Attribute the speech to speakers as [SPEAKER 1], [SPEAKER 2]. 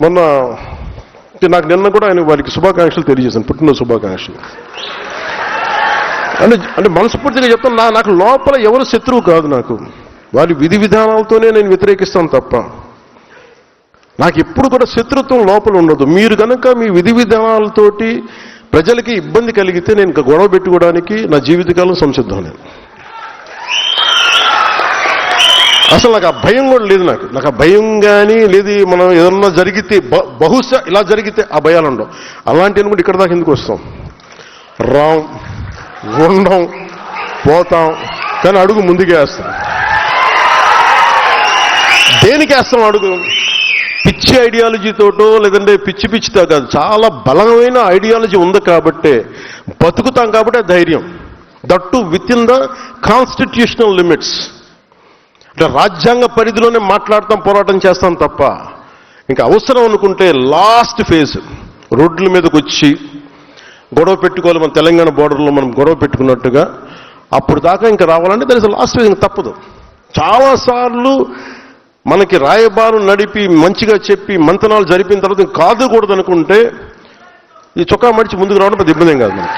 [SPEAKER 1] మొన్న నాకు నిన్న కూడా ఆయన వారికి శుభాకాంక్షలు తెలియజేశాను, పుట్టినరోజు శుభాకాంక్షలు. అంటే మనస్ఫూర్తిగా చెప్తాను, నాకు లోపల ఎవరు శత్రువు కాదు. నాకు వారి విధి విధానాలతోనే నేను వ్యతిరేకిస్తాను తప్ప నాకు ఎప్పుడు కూడా శత్రుత్వం లోపల ఉండదు. మీరు కనుక మీ విధి విధానాలతోటి ప్రజలకి ఇబ్బంది కలిగితే నేను ఇంకా గొడవ పెట్టుకోవడానికి నా జీవితకాలం సంసిద్ధం. నేను అసలు నాకు ఆ భయం కూడా లేదు. నాకు ఆ భయం కానీ లేదు. మనం ఏదన్నా జరిగితే బహుశా ఇలా జరిగితే ఆ భయాలు ఉండవు. అలాంటివి కూడా ఇక్కడ దాకా ఎందుకు వస్తాం, రాం ఉండం పోతాం, కానీ అడుగు ముందుకే వేస్తాం. దేనికి వేస్తాం అడుగు? పిచ్చి ఐడియాలజీతోటో లేదంటే పిచ్చి పిచ్చితో కాదు, చాలా బలమైన ఐడియాలజీ ఉంది కాబట్టే బతుకుతాం. కాబట్టి ధైర్యం, that with in the constitutional limits. అంటే రాజ్యాంగ పరిధిలోనే మాట్లాడతాం, పోరాటం చేస్తాం తప్ప ఇంకా అవసరం అనుకుంటే లాస్ట్ ఫేజ్ రోడ్ల మీదకి వచ్చి గొడవ పెట్టుకోవాలి. మన తెలంగాణ బోర్డర్లో మనం గొడవ పెట్టుకున్నట్టుగా అప్పుడు దాకా ఇంకా రావాలంటే దాని లాస్ట్ ఫేజ్ ఇంకా తప్పదు. చాలాసార్లు మనకి రాయబారం నడిపి మంచిగా చెప్పి మంతనాలు జరిపిన తర్వాత కాదుకూడదు అనుకుంటే ఈ చొక్కా మడిచి ముందుకు రావడం పెద్ద ఇబ్బంది కాదు మనకి.